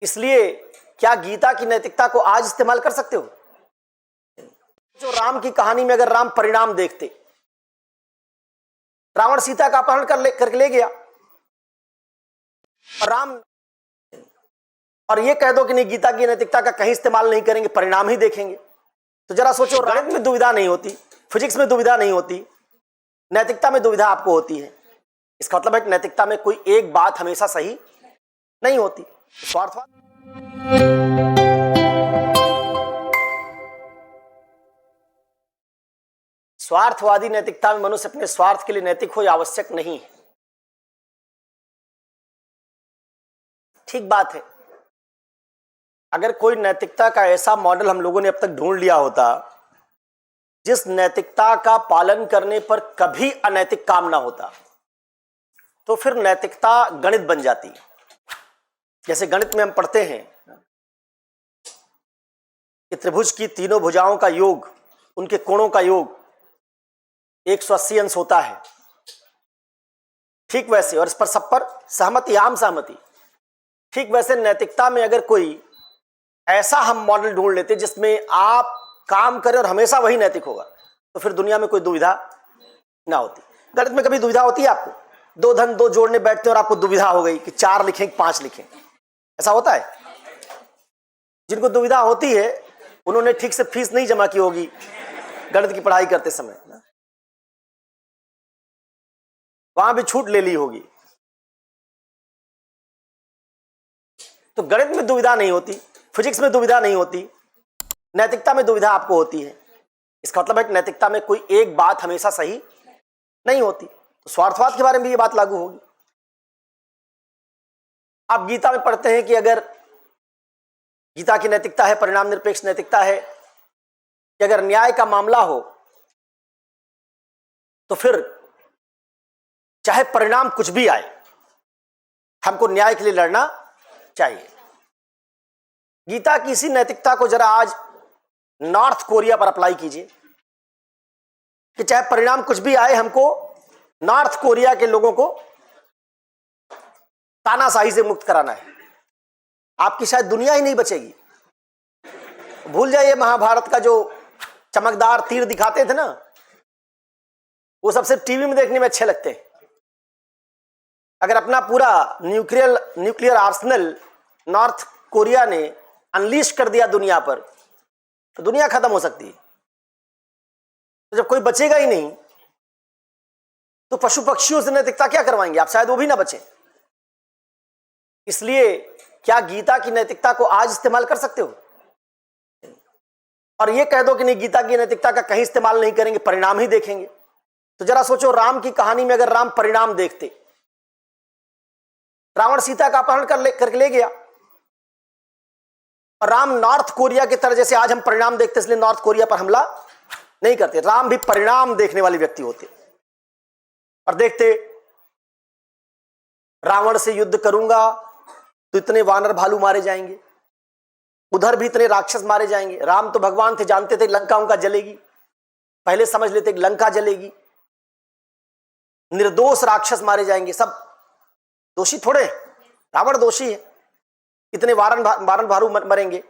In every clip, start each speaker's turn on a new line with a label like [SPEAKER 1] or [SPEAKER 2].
[SPEAKER 1] इसलिए क्या गीता की नैतिकता को आज इस्तेमाल कर सकते हो? जो राम की कहानी में अगर राम परिणाम देखते, रावण सीता का अपहरण करके ले गया और राम, और ये कह दो कि नहीं गीता की नैतिकता का कहीं इस्तेमाल नहीं करेंगे, परिणाम ही देखेंगे, तो जरा सोचो, गणित में दुविधा नहीं होती, फिजिक्स में दुविधा नहीं होती, नैतिकता में दुविधा आपको होती है। इसका मतलब है कि नैतिकता में कोई एक बात हमेशा सही नहीं होती। स्वार्थवादी नैतिकता में मनुष्य अपने स्वार्थ के लिए नैतिक हो, यह आवश्यक नहीं है। ठीक बात है। अगर कोई नैतिकता का ऐसा मॉडल हम लोगों ने अब तक ढूंढ लिया होता जिस नैतिकता का पालन करने पर कभी अनैतिक काम ना होता, तो फिर नैतिकता गणित बन जाती। जैसे गणित में हम पढ़ते हैं कि त्रिभुज की तीनों भुजाओं का योग, उनके कोणों का योग 180 अंश होता है। ठीक वैसे, और इस पर सब पर सहमति, आम सहमति। ठीक वैसे नैतिकता में अगर कोई ऐसा हम मॉडल ढूंढ लेते जिसमें आप काम करें और हमेशा वही नैतिक होगा, तो फिर दुनिया में कोई दुविधा ना होती। गणित में कभी दुविधा होती है आपको? दो धन दो जोड़ने बैठते हैं और आपको दुविधा हो गई कि 4 लिखें कि 5 लिखें, ऐसा होता है? जिनको दुविधा होती है उन्होंने ठीक से फीस नहीं जमा की होगी गणित की पढ़ाई करते समय, वहां भी छूट ले ली होगी। तो गणित में दुविधा नहीं होती, फिजिक्स में दुविधा नहीं होती, नैतिकता में दुविधा आपको होती है। इसका मतलब है कि नैतिकता में कोई एक बात हमेशा सही नहीं होती। तो स्वार्थवाद के बारे में भी ये बात लागू होगी। आप गीता में पढ़ते हैं कि अगर गीता की नैतिकता है, परिणाम निरपेक्ष नैतिकता है, कि अगर न्याय का मामला हो तो फिर चाहे परिणाम कुछ भी आए, हमको न्याय के लिए लड़ना चाहिए। गीता की इसी नैतिकता को जरा आज नॉर्थ कोरिया पर अप्लाई कीजिए कि चाहे परिणाम कुछ भी आए, हमको नॉर्थ कोरिया के लोगों को तानाशाही से मुक्त कराना है। आपकी शायद दुनिया ही नहीं बचेगी। भूल जाइए महाभारत का जो चमकदार तीर दिखाते थे ना, वो सबसे टीवी में देखने में अच्छे लगते हैं। अगर अपना पूरा न्यूक्लियर आर्सेनल नॉर्थ कोरिया ने अनलीश कर दिया दुनिया पर, तो दुनिया खत्म हो सकती है। तो जब कोई बचेगा ही नहीं, तो पशु पक्षियों से नैतिकता क्या करवाएंगे आप? शायद वो भी ना बचे। इसलिए क्या गीता की नैतिकता को आज इस्तेमाल कर सकते हो? और ये कह दो कि नहीं गीता की नैतिकता का कहीं इस्तेमाल नहीं करेंगे, परिणाम ही देखेंगे, तो जरा सोचो, राम की कहानी में अगर राम परिणाम देखते, रावण सीता का अपहरण करके ले गया और राम नॉर्थ कोरिया की तरह, जैसे आज हम परिणाम देखते इसलिए नॉर्थ कोरिया पर हमला नहीं करते, राम भी परिणाम देखने वाले व्यक्ति होते और देखते रावण से युद्ध करूंगा तो इतने वानर भालू मारे जाएंगे, उधर भी इतने राक्षस मारे जाएंगे। राम तो भगवान थे, जानते थे लंका उनका जलेगी, पहले समझ लेते कि लंका जलेगी, निर्दोष राक्षस मारे जाएंगे। सब दोषी थोड़े, रावण दोषी है, इतने वारन भालू मरेंगे।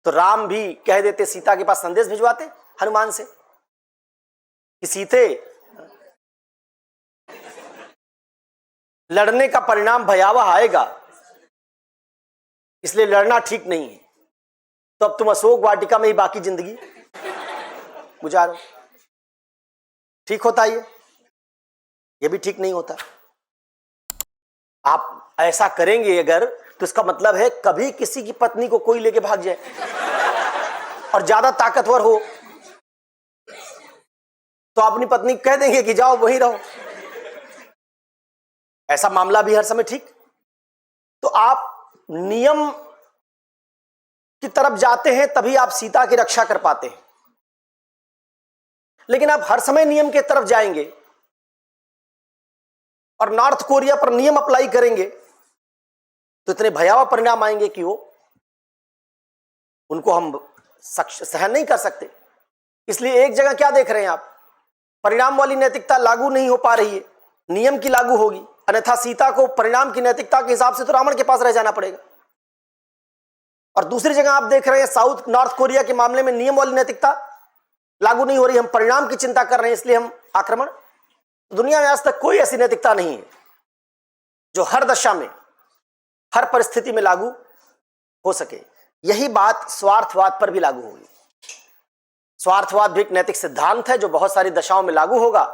[SPEAKER 1] तो राम भी कह देते, सीता के पास संदेश भिजवाते हनुमान से कि सीते, लड़ने का परिणाम भयावह आएगा, इसलिए लड़ना ठीक नहीं है, तो अब तुम अशोक वाटिका में ही बाकी जिंदगी गुजारो। ठीक होता ये भी ठीक नहीं होता। आप ऐसा करेंगे अगर, तो इसका मतलब है कभी किसी की पत्नी को कोई लेके भाग जाए और ज्यादा ताकतवर हो, तो अपनी पत्नी को कह देंगे कि जाओ वहीं रहो। ऐसा मामला भी हर समय ठीक। तो आप नियम की तरफ जाते हैं तभी आप सीता की रक्षा कर पाते हैं। लेकिन आप हर समय नियम की तरफ जाएंगे और नॉर्थ कोरिया पर नियम अप्लाई करेंगे, तो इतने भयावह परिणाम आएंगे कि उनको हम सहन नहीं कर सकते। इसलिए एक जगह क्या देख रहे हैं आप, परिणाम वाली नैतिकता लागू नहीं हो पा रही है, नियम की लागू होगी, अन्यथा सीता को परिणाम की नैतिकता के हिसाब से तो रावण के पास रह जाना पड़ेगा। और दूसरी जगह आप देख रहे हैं साउथ नॉर्थ कोरिया के मामले में नियम वाली नैतिकता लागू नहीं हो रही, हम परिणाम की चिंता कर रहे हैं इसलिए हम आक्रमण। दुनिया में आज तक कोई ऐसी नैतिकता नहीं है जो हर दशा में हर परिस्थिति में लागू हो सके। यही बात स्वार्थवाद पर भी लागू होगी। स्वार्थवाद भी एक नैतिक सिद्धांत है जो बहुत सारी दशाओं में लागू होगा,